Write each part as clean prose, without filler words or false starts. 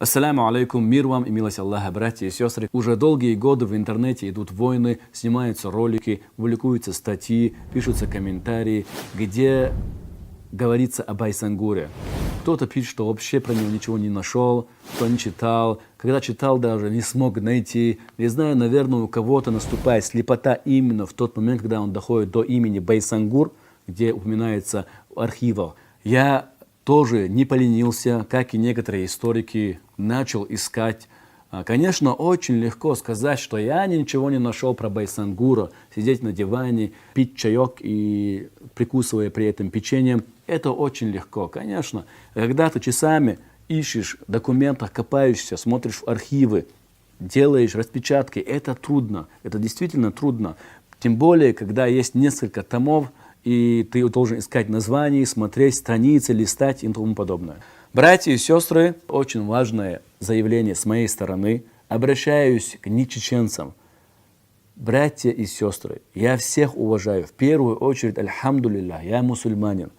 Ассаляму алейкум, мир вам и милость Аллаха, братья и сестры. Уже долгие годы в интернете идут войны, снимаются ролики, публикуются статьи, пишутся комментарии, где говорится о Байсангуре. Кто-то пишет, что вообще про него ничего не нашел, кто не читал. Когда читал, даже не смог найти. Не знаю, наверное, у кого-то наступает слепота именно в тот момент, когда он доходит до имени Байсангур, где упоминается в архивах. Я тоже не поленился, как и некоторые историки, начал искать. Конечно, очень легко сказать, что я ничего не нашел про Байсангура. Сидеть на диване, пить чаек и прикусывая при этом печеньем, это очень легко, конечно. Когда ты часами ищешь в документах, копаешься, смотришь в архивы, делаешь распечатки, это трудно, это действительно трудно. Тем более, когда есть несколько томов, и ты должен искать названия, смотреть страницы, листать и тому подобное. Братья и сестры, очень важное заявление с моей стороны. Обращаюсь к нечеченцам. Братья и сестры, я всех уважаю. В первую очередь, альхамдулилля, я мусульманин.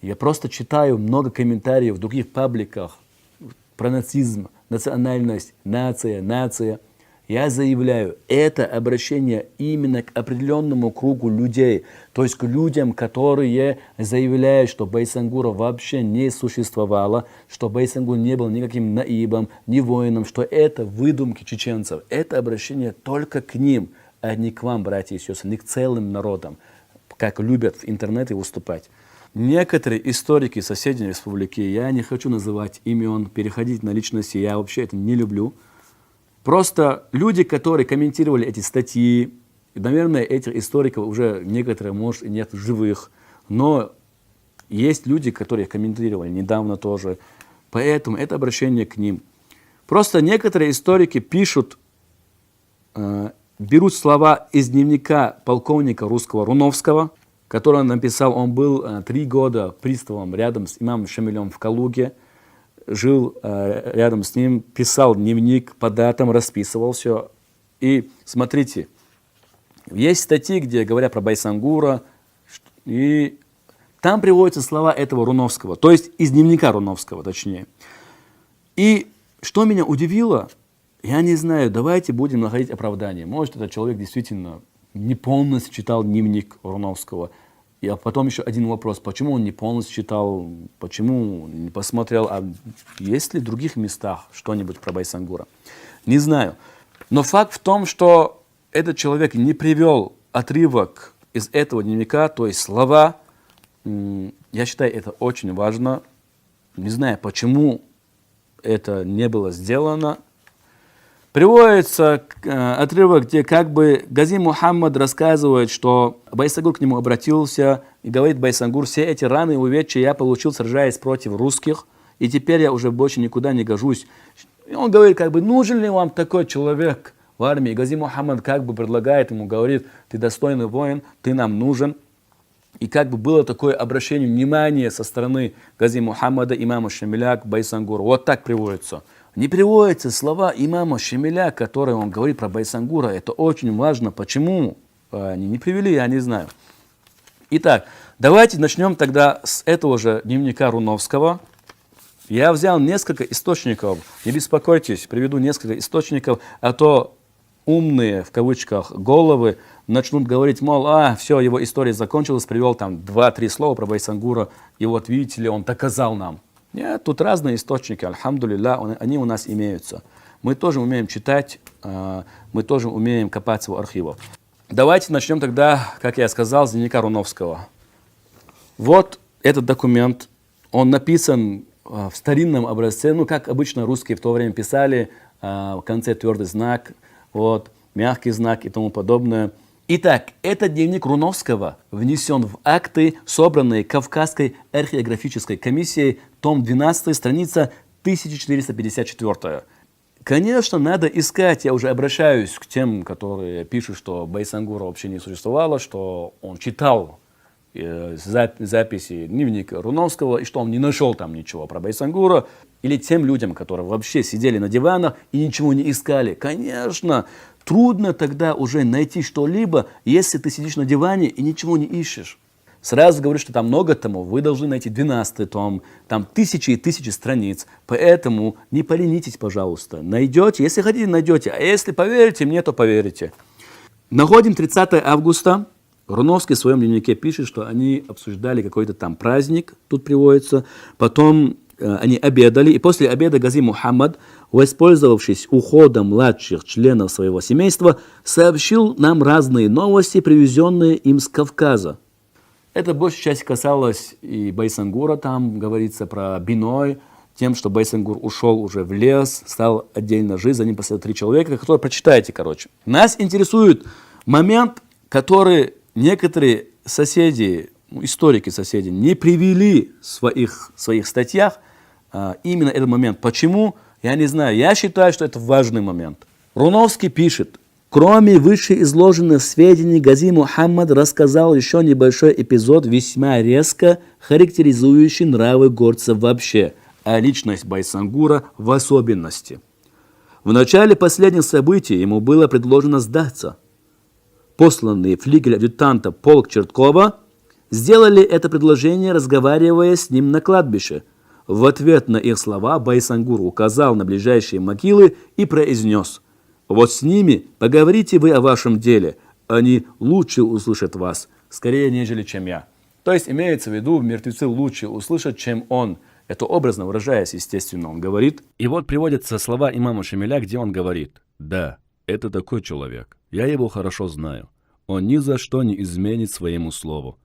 Я просто читаю много комментариев в других пабликах про нацизм, национальность, нация. Я заявляю, это обращение именно к определенному кругу людей, то есть к людям, которые заявляют, что Байсангура вообще не существовало, что Байсангур не был никаким наибом, ни воином, что это выдумки чеченцев. Это обращение только к ним, а не к вам, братья и сестры, не к целым народам, как любят в интернете выступать. Некоторые историки соседней республики, я не хочу называть имен, переходить на личности, я вообще это не люблю. Просто люди, которые комментировали эти статьи, наверное, этих историков уже некоторые, может, и нет в живых, но есть люди, которые комментировали недавно тоже, поэтому это обращение к ним. Просто некоторые историки пишут, берут слова из дневника полковника русского Руновского, который он написал, он был 3 года приставом рядом с имамом Шамилем в Калуге, жил рядом с ним, писал дневник по датам, расписывал все. И смотрите, есть статьи, где говорят про Байсангура, и там приводятся слова этого Руновского, то есть из дневника Руновского, точнее. И что меня удивило, я не знаю, давайте будем находить оправдание. Может, этот человек действительно не полностью читал дневник Руновского. А потом еще один вопрос, почему он не полностью читал, почему не посмотрел, а есть ли в других местах что-нибудь про Байсангура? Не знаю. Но факт в том, что этот человек не привел отрывок из этого дневника, то есть слова. Я считаю, это очень важно. Не знаю, почему это не было сделано. Приводится отрывок, где как бы Гази Мухаммад рассказывает, что Байсангур к нему обратился и говорит: Байсангур, все эти раны и увечья я получил, сражаясь против русских, и теперь я уже больше никуда не гожусь. И он говорит, как бы, нужен ли вам такой человек в армии? И Гази Мухаммад как бы предлагает ему, говорит: ты достойный воин, ты нам нужен. И как бы было такое обращение внимания со стороны Гази Мухаммада, имама Шамиля к Байсангуру. Вот так приводится. Не приводятся слова имама Шамиля, которые он говорит про Байсангура. Это очень важно. Почему они не привели, я не знаю. Итак, давайте начнем тогда с этого же дневника Руновского. Я взял несколько источников. Не беспокойтесь, приведу несколько источников, а то умные, в кавычках, головы начнут говорить, мол, все, его история закончилась, привел там 2-3 слова про Байсангура, и вот видите ли, он доказал нам. Нет, тут разные источники, альхамдулилля, они у нас имеются. Мы тоже умеем читать, мы тоже умеем копаться в архивах. Давайте начнем тогда, как я сказал, с дневника Руновского. Вот этот документ, он написан в старинном образце, ну, как обычно русские в то время писали, в конце твердый знак, вот, мягкий знак и тому подобное. Итак, этот дневник Руновского внесен в акты, собранные Кавказской археографической комиссией, том 12, страница 1454. Конечно, надо искать, я уже обращаюсь к тем, которые пишут, что Байсангура вообще не существовало, что он читал записи дневника Руновского, и что он не нашел там ничего про Байсангура, или тем людям, которые вообще сидели на диванах и ничего не искали. Конечно, трудно тогда уже найти что-либо, если ты сидишь на диване и ничего не ищешь. Сразу говорю, что там много томов, вы должны найти 12-й том, там тысячи и тысячи страниц, поэтому не поленитесь, пожалуйста. Найдете, если хотите, найдете, а если поверите мне, то поверите. Находим 30 августа, Руновский в своем дневнике пишет, что они обсуждали какой-то там праздник, тут приводится, потом они обедали, и после обеда Гази Мухаммад, воспользовавшись уходом младших членов своего семейства, сообщил нам разные новости, привезенные им с Кавказа. Это большая часть касалось и Байсангура, там говорится про Биной, тем, что Байсангур ушел уже в лес, стал отдельно жить, за ним последовали 3 человека, которые прочитайте, короче. Нас интересует момент, который некоторые соседи, историки-соседи не привели в своих статьях, именно этот момент. Почему? Я не знаю. Я считаю, что это важный момент. Руновский пишет: кроме вышеизложенных сведений, Гази Мухаммад рассказал еще небольшой эпизод, весьма резко характеризующий нравы горцев вообще, а личность Байсангура в особенности. В начале последних событий ему было предложено сдаться. Посланные флигель-адъютанта полк Черткова сделали это предложение, разговаривая с ним на кладбище. В ответ на их слова Байсангур указал на ближайшие могилы и произнес: «Вот с ними поговорите вы о вашем деле, они лучше услышат вас, скорее, нежели чем я». То есть имеется в виду, мертвецы лучше услышат, чем он. Это образно выражаясь, естественно, он говорит. И вот приводятся слова имама Шамиля, где он говорит: «Да, это такой человек, я его хорошо знаю, он ни за что не изменит своему слову.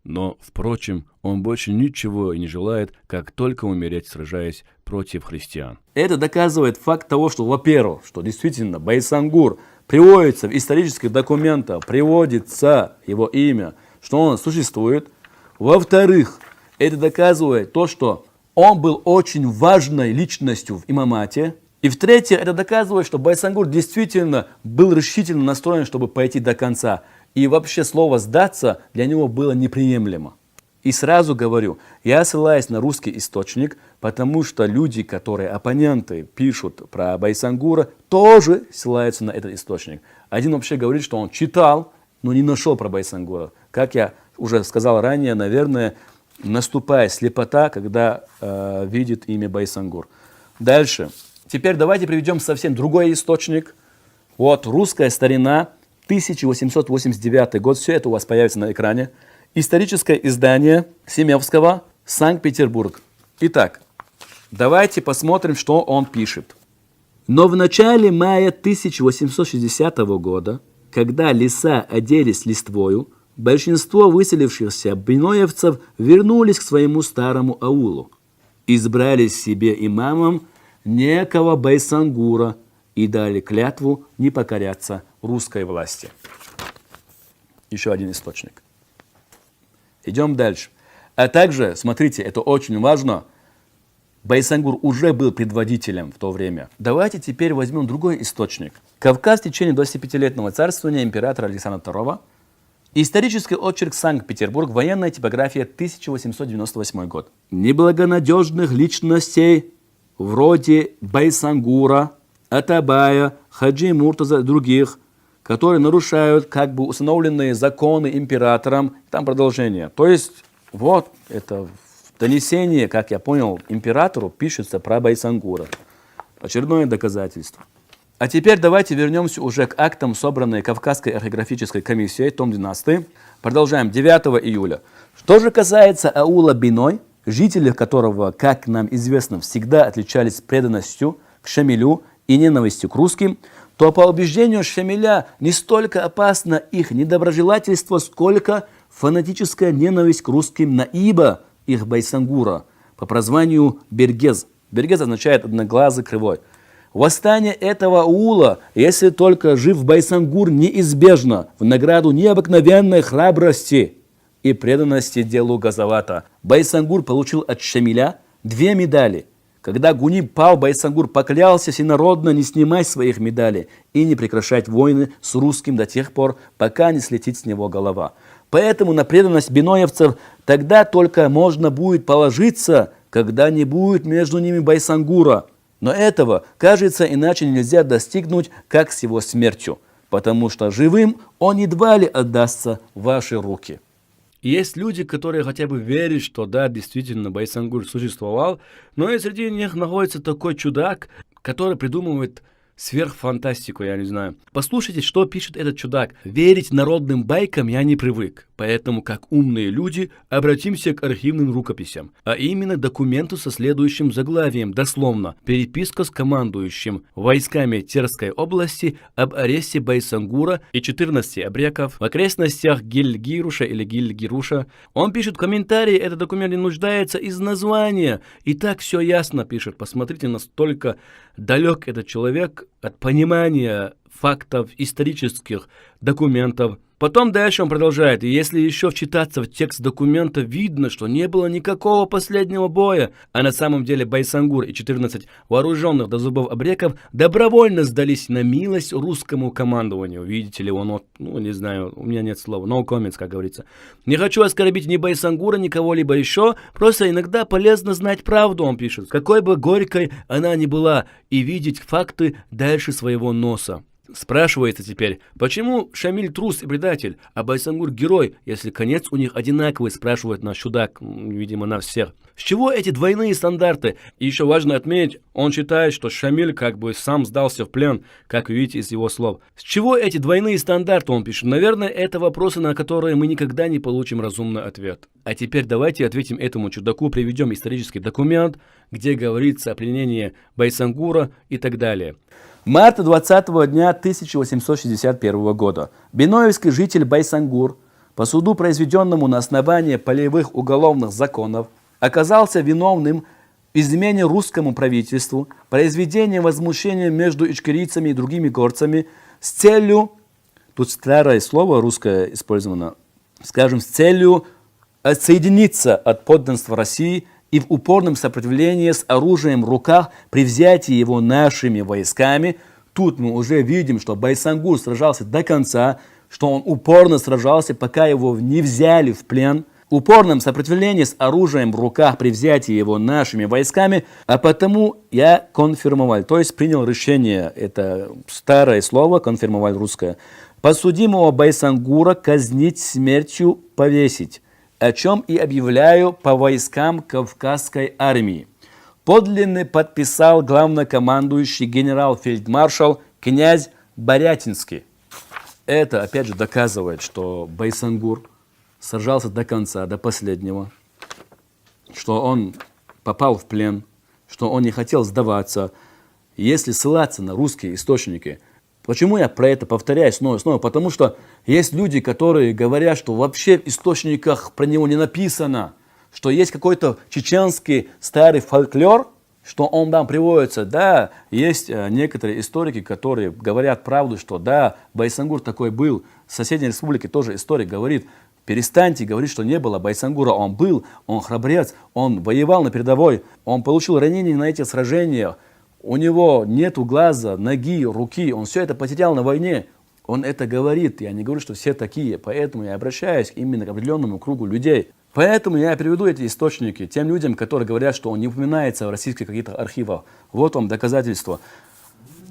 Но, впрочем, он больше ничего и не желает, как только умереть, сражаясь против христиан». Это доказывает факт того, что, во-первых, что действительно Байсангур приводится в исторических документах, приводится его имя, что он существует. Во-вторых, это доказывает то, что он был очень важной личностью в имамате. И в-третьих, это доказывает, что Байсангур действительно был решительно настроен, чтобы пойти до конца. И вообще слово «сдаться» для него было неприемлемо. И сразу говорю, я ссылаюсь на русский источник, потому что люди, которые оппоненты пишут про Байсангура, тоже ссылаются на этот источник. Один вообще говорит, что он читал, но не нашел про Байсангура. Как я уже сказал ранее, наверное, наступает слепота, когда видит имя Байсангур. Дальше. Теперь давайте приведем совсем другой источник. Вот русская старина, 1889 год, все это у вас появится на экране. Историческое издание Семевского, Санкт-Петербург. Итак, давайте посмотрим, что он пишет. Но в начале мая 1860 года, когда леса оделись листвою, большинство выселившихся биноевцев вернулись к своему старому аулу. Избрали себе имамом некого Байсангура и дали клятву не покоряться русской власти. Еще один источник. Идем дальше. А также, смотрите, это очень важно, Байсангур уже был предводителем в то время. Давайте теперь возьмем другой источник. Кавказ в течение 25-летнего царствования императора Александра II. Исторический очерк Санкт-Петербург, военная типография, 1898 год. Неблагонадежных личностей вроде Байсангура, Атабая, Хаджи Муртаза и других, которые нарушают как бы установленные законы императором. Там продолжение. То есть, вот это донесение, как я понял, императору пишется про Байсангура. Очередное доказательство. А теперь давайте вернемся уже к актам, собранной Кавказской археографической комиссией, том 12. Продолжаем. 9 июля. Что же касается аула Биной, жители которого, как нам известно, всегда отличались преданностью к Шамилю и ненавистью к русским, то по убеждению Шамиля не столько опасно их недоброжелательство, сколько фанатическая ненависть к русским наиба их Байсангура по прозванию Бергез. Бергез означает одноглазый, кривой. Восстание этого аула, если только жив Байсангур, неизбежно в награду необыкновенной храбрости и преданности делу Газавата. Байсангур получил от Шамиля 2 медали. Когда Гуниб пал, Байсангур поклялся всенародно не снимать своих медалей и не прекращать войны с русским до тех пор, пока не слетит с него голова. Поэтому на преданность биноевцев тогда только можно будет положиться, когда не будет между ними Байсангура. Но этого, кажется, иначе нельзя достигнуть, как с его смертью, потому что живым он едва ли отдастся в ваши руки. И есть люди, которые хотя бы верят, что да, действительно, Байсангур существовал, но и среди них находится такой чудак, который придумывает сверхфантастику, я не знаю. Послушайте, что пишет этот чудак. «Верить народным байкам я не привык, поэтому, как умные люди, обратимся к архивным рукописям, а именно документу со следующим заглавием, дословно, переписка с командующим войсками Терской области об аресте Байсангура и 14 абреков в окрестностях Гильгируша или Гильгируша». Он пишет в комментарии, этот документ не нуждается из названия. И так все ясно пишет. Посмотрите, настолько далек этот человек от понимания фактов, исторических документов. Потом дальше он продолжает, и если еще вчитаться в текст документа, видно, что не было никакого последнего боя, а на самом деле Байсангур и 14 вооруженных до зубов абреков добровольно сдались на милость русскому командованию. Видите ли, он, не знаю, у меня нет слова, no comments, как говорится. Не хочу оскорбить ни Байсангура, ни кого-либо еще, просто иногда полезно знать правду, он пишет, какой бы горькой она ни была, и видеть факты дальше своего носа. Спрашивается теперь, почему Шамиль трус и предатель, а Байсангур герой, если конец у них одинаковый, спрашивает наш чудак, видимо, на всех. С чего эти двойные стандарты? И еще важно отметить, он считает, что Шамиль как бы сам сдался в плен, как вы видите из его слов. С чего эти двойные стандарты, он пишет? Наверное, это вопросы, на которые мы никогда не получим разумный ответ. А теперь давайте ответим этому чудаку, приведем исторический документ, где говорится о пленении Байсангура и так далее. Марта 20-го дня 1861 года беноевский житель Байсангур по суду, произведенному на основании полевых уголовных законов, оказался виновным в измене русскому правительству, произведении возмущения между ичкерийцами и другими горцами с целью, тут старое слово русское использовано, скажем, с целью отсоединиться от подданства России и в упорном сопротивлении с оружием в руках при взятии его нашими войсками. Тут мы уже видим, что Байсангур сражался до конца, что он упорно сражался, пока его не взяли в плен. В упорном сопротивлении с оружием в руках при взятии его нашими войсками, а потому я конфирмовал, то есть принял решение, это старое слово, конфирмовал русское, подсудимого Байсангура казнить смертью, повесить, о чем и объявляю по войскам Кавказской армии. Подлинный подписал главнокомандующий генерал-фельдмаршал князь Борятинский. Это, опять же, доказывает, что Байсангур сражался до конца, до последнего, что он попал в плен, что он не хотел сдаваться. Если ссылаться на русские источники, почему я про это повторяю снова и снова? Потому что есть люди, которые говорят, что вообще в источниках про него не написано, что есть какой-то чеченский старый фольклор, что он там приводится. Да, есть некоторые историки, которые говорят правду, что да, Байсангур такой был. В соседней республике тоже историк говорит, перестаньте говорить, что не было Байсангура. Он был, он храбрец, он воевал на передовой, он получил ранения на этих сражениях. У него нету глаза, ноги, руки, он все это потерял на войне. Он это говорит, я не говорю, что все такие, поэтому я обращаюсь именно к определенному кругу людей. Поэтому я приведу эти источники тем людям, которые говорят, что он не упоминается в российских каких-то архивах. Вот вам доказательство.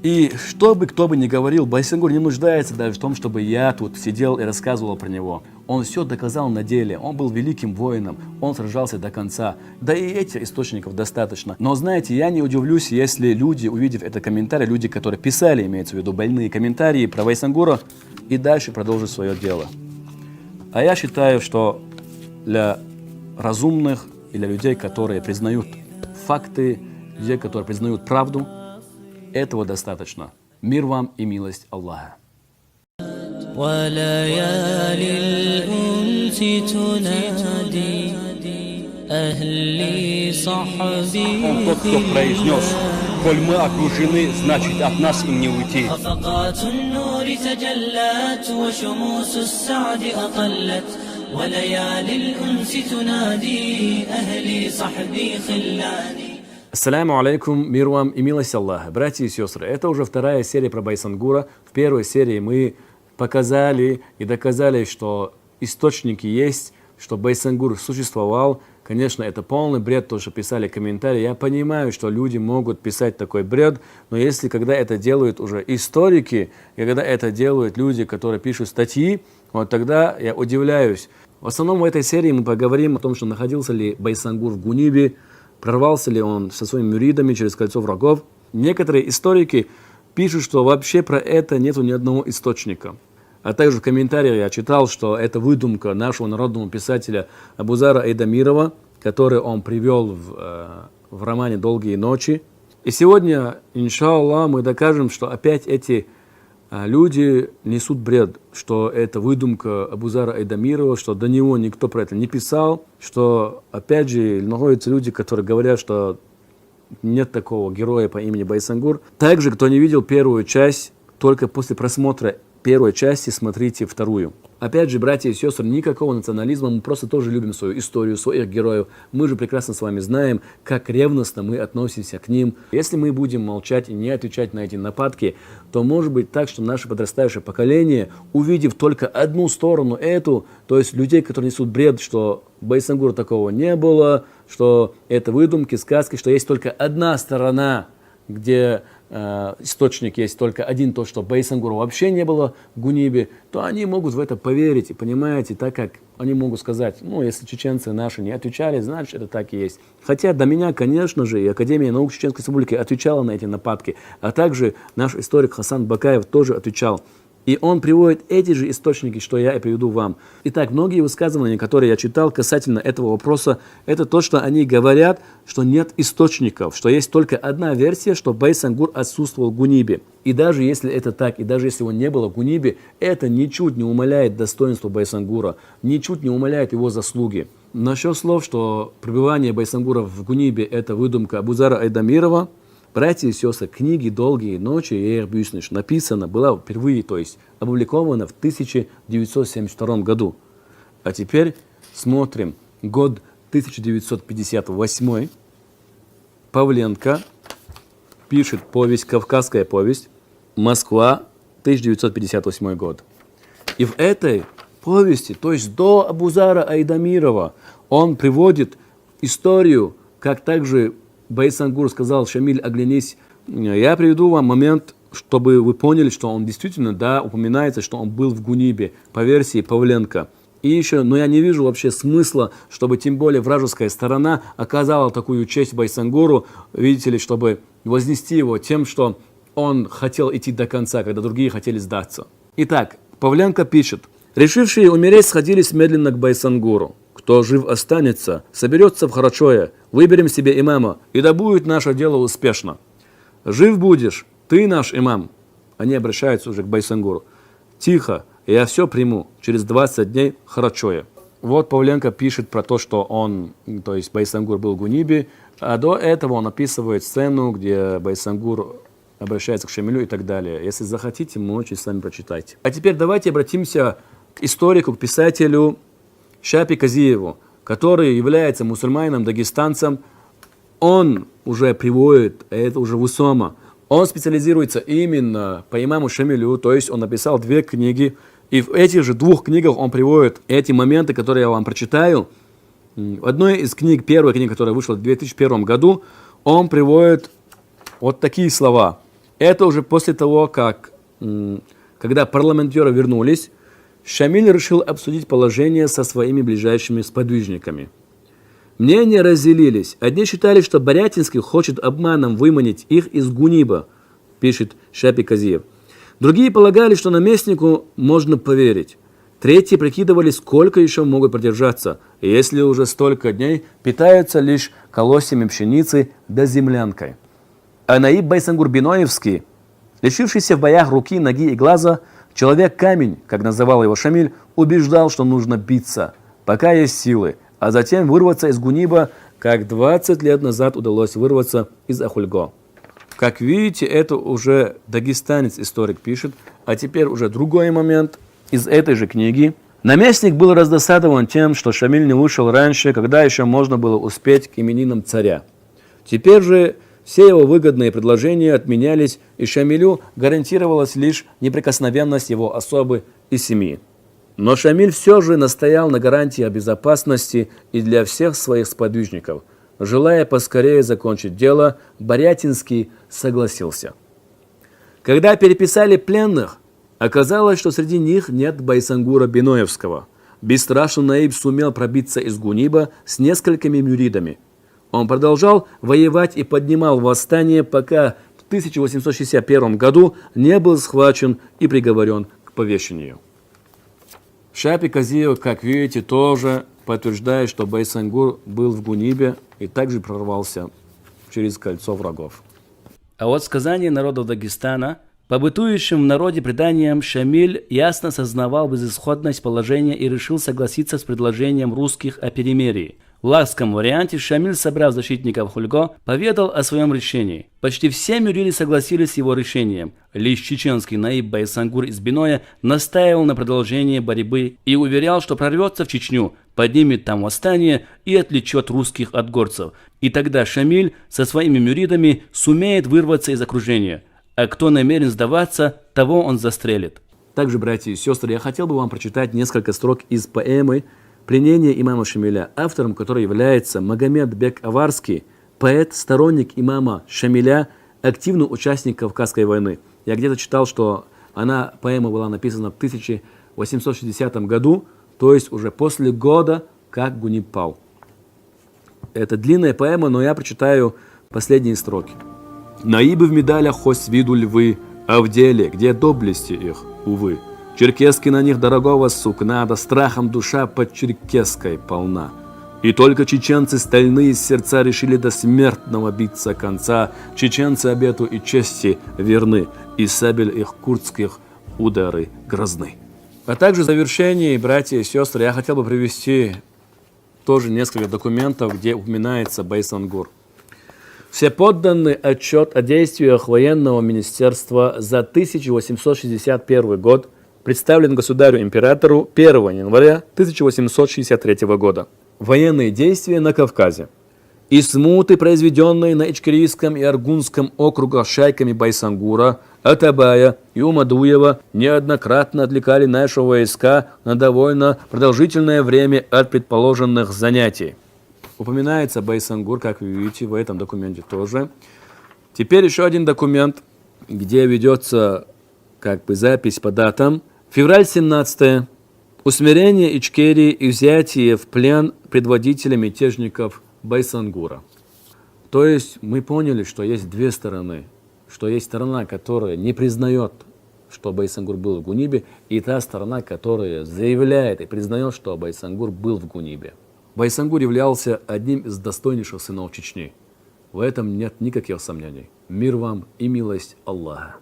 И что бы кто бы ни говорил, Байсангур не нуждается даже в том, чтобы я тут сидел и рассказывал про него. Он все доказал на деле, он был великим воином, он сражался до конца. Да и этих источников достаточно. Но знаете, я не удивлюсь, если люди, увидев это комментарий, люди, которые писали, имеется в виду больные комментарии про Байсангура, и дальше продолжат свое дело. А я считаю, что для разумных и для людей, которые признают факты, людей, которые признают правду, этого достаточно. Мир вам и милость Аллаха. Он тот, кто произнес: «Коль мы окружены, значит от нас им не уйти». Ассаляму алейкум, мир вам и милость Аллаха. Братья и сестры, это уже вторая серия про Байсангура. В первой серии мы показали и доказали, что источники есть, что Байсангур существовал. Конечно, это полный бред, то, что писали комментарии. Я понимаю, что люди могут писать такой бред, но если когда это делают уже историки, и когда это делают люди, которые пишут статьи, вот тогда я удивляюсь. В основном в этой серии мы поговорим о том, что находился ли Байсангур в Гунибе, прорвался ли он со своими мюридами через кольцо врагов. Некоторые историки пишут, что вообще про это нету ни одного источника. А также в комментариях я читал, что это выдумка нашего народного писателя Абузара Айдамирова, который он привел в романе «Долгие ночи». И сегодня, иншаллах, мы докажем, что опять эти люди несут бред, что это выдумка Абузара Айдамирова, что до него никто про это не писал, что опять же находятся люди, которые говорят, что нет такого героя по имени Байсангур. Также, кто не видел первую часть, только после просмотра первой части смотрите вторую. Опять же, братья и сестры, никакого национализма, мы просто тоже любим свою историю, своих героев. Мы же прекрасно с вами знаем, как ревностно мы относимся к ним. Если мы будем молчать и не отвечать на эти нападки, то может быть так, что наше подрастающее поколение, увидев только одну сторону эту, то есть людей, которые несут бред, что Байсангура такого не было, что это выдумки, сказки, что есть только одна сторона, где источник есть только один, то, что Байсангура вообще не было в Гунибе, то они могут в это поверить, и понимаете, так как они могут сказать, ну, если чеченцы наши не отвечали, значит, это так и есть. Хотя до меня, конечно же, и Академия наук Чеченской Республики отвечала на эти нападки, а также наш историк Хасан Бакаев тоже отвечал. И он приводит эти же источники, что я и приведу вам. Итак, многие высказывания, которые я читал касательно этого вопроса, это то, что они говорят, что нет источников, что есть только одна версия, что Байсангур отсутствовал в Гунибе. И даже если это так, и даже если его не было в Гунибе, это ничуть не умаляет достоинства Байсангура, ничуть не умаляет его заслуги. Насчет слов, что пребывание Байсангура в Гунибе – это выдумка Абузара Айдамирова, братья и сестры, книги «Долгие ночи» и «Эрбюсниш» написана, была впервые, то есть опубликована в 1972 году. А теперь смотрим год 1958. Павленко пишет повесть, «Кавказская повесть», Москва, 1958 год. И в этой повести, то есть до Абузара Айдамирова, он приводит историю, как также Байсангур сказал: «Шамиль, оглянись». Я приведу вам момент, чтобы вы поняли, что он действительно, да, упоминается, что он был в Гунибе, по версии Павленко. И еще, но я не вижу вообще смысла, чтобы тем более вражеская сторона оказала такую честь Байсангуру, видите ли, чтобы вознести его тем, что он хотел идти до конца, когда другие хотели сдаться. Итак, Павленко пишет: «Решившие умереть сходились медленно к Байсангуру. Кто жив останется, соберется в Харачое, выберем себе имама, и да будет наше дело успешно. Жив будешь, ты наш имам». Они обращаются уже к Байсангуру. «Тихо, я все приму, через 20 дней Харачое». Вот Павленко пишет про то, что он, то есть Байсангур был в Гунибе, а до этого он описывает сцену, где Байсангур обращается к Шамилю и так далее. Если захотите, можете сами прочитать. А теперь давайте обратимся к историку, к писателю Шапи Казиеву, который является мусульманином, дагестанцем. Он уже приводит, это уже Вусома, он специализируется именно по имаму Шамилю, то есть он написал 2 книги, и в этих же 2 книгах он приводит эти моменты, которые я вам прочитаю. В одной из книг, первой книги, которая вышла в 2001 году, он приводит вот такие слова. Это уже после того, как, когда парламентеры вернулись, Шамиль решил обсудить положение со своими ближайшими сподвижниками. Мнения разделились. Одни считали, что Борятинский хочет обманом выманить их из Гуниба, пишет Шапи Казиев. Другие полагали, что наместнику можно поверить. Третьи прикидывали, сколько еще могут продержаться, если уже столько дней питаются лишь колосьями пшеницы да землянкой. А Наиб Байсангур Биноевский, лишившийся в боях руки, ноги и глаза, человек-камень, как называл его Шамиль, убеждал, что нужно биться, пока есть силы, а затем вырваться из Гуниба, как 20 лет назад удалось вырваться из Ахульго. Как видите, это уже дагестанец-историк пишет, а теперь уже другой момент из этой же книги. Наместник был раздосадован тем, что Шамиль не вышел раньше, когда еще можно было успеть к именинам царя. Теперь же все его выгодные предложения отменялись, и Шамилю гарантировалась лишь неприкосновенность его особы и семьи. Но Шамиль все же настоял на гарантии о безопасности и для всех своих сподвижников. Желая поскорее закончить дело, Борятинский согласился. Когда переписали пленных, оказалось, что среди них нет Байсангура Биноевского. бесстрашный Наиб сумел пробиться из Гуниба с несколькими мюридами. Он продолжал воевать и поднимал восстание, пока в 1861 году не был схвачен и приговорен к повешению. Шапи Казио, как видите, тоже подтверждает, что Байсангур был в Гунибе и также прорвался через кольцо врагов. А вот сказание народов Дагестана, по бытующим в народе преданиям, Шамиль ясно сознавал безысходность положения и решил согласиться с предложением русских о перемирии. В ласковом варианте Шамиль, собрав защитников Хульго, поведал о своем решении. Почти все мюриды согласились с его решением. Лишь чеченский Наиб Байсангур из Биноя настаивал на продолжении борьбы и уверял, что прорвется в Чечню, поднимет там восстание и отвлечет русских от горцев. И тогда Шамиль со своими мюридами сумеет вырваться из окружения. А кто намерен сдаваться, того он застрелит. Также, братья и сестры, я хотел бы вам прочитать несколько строк из поэмы «Пленение имама Шамиля», автором которой является Магомед Бек Аварский, поэт, сторонник имама Шамиля, активный участник Кавказской войны. Я где-то читал, что поэма была написана в 1860 году, то есть уже после года, как Гуниб пал. Это длинная поэма, но я прочитаю последние строки. «Наибы в медалях хоть с виду львы, а в деле, где доблести их, увы. Черкески на них дорогого сукна, да страхом душа под черкесской полна. И только чеченцы стальные с сердца решили до смертного биться конца. Чеченцы обету и чести верны, и сабель их курдских удары грозны». А также в завершении, братья и сестры, я хотел бы привести тоже несколько документов, где упоминается Байсангур. Всеподданный отчет о действиях военного министерства за 1861 год представлен государю-императору 1 января 1863 года. Военные действия на Кавказе. И смуты, произведенные на Ичкерийском и Аргунском округах шайками Байсангура, Атабая и Умадуева, неоднократно отвлекали наши войска на довольно продолжительное время от предположенных занятий. Упоминается Байсангур, как вы видите, в этом документе тоже. Теперь еще один документ, где ведется запись по датам. Февраль 17. Усмирение Ичкерии и взятие в плен предводителя мятежников Байсангура. То есть мы поняли, что есть две стороны. Что есть сторона, которая не признает, что Байсангур был в Гунибе, и та сторона, которая заявляет и признает, что Байсангур был в Гунибе. Байсангур являлся одним из достойнейших сынов Чечни. В этом нет никаких сомнений. Мир вам и милость Аллаха.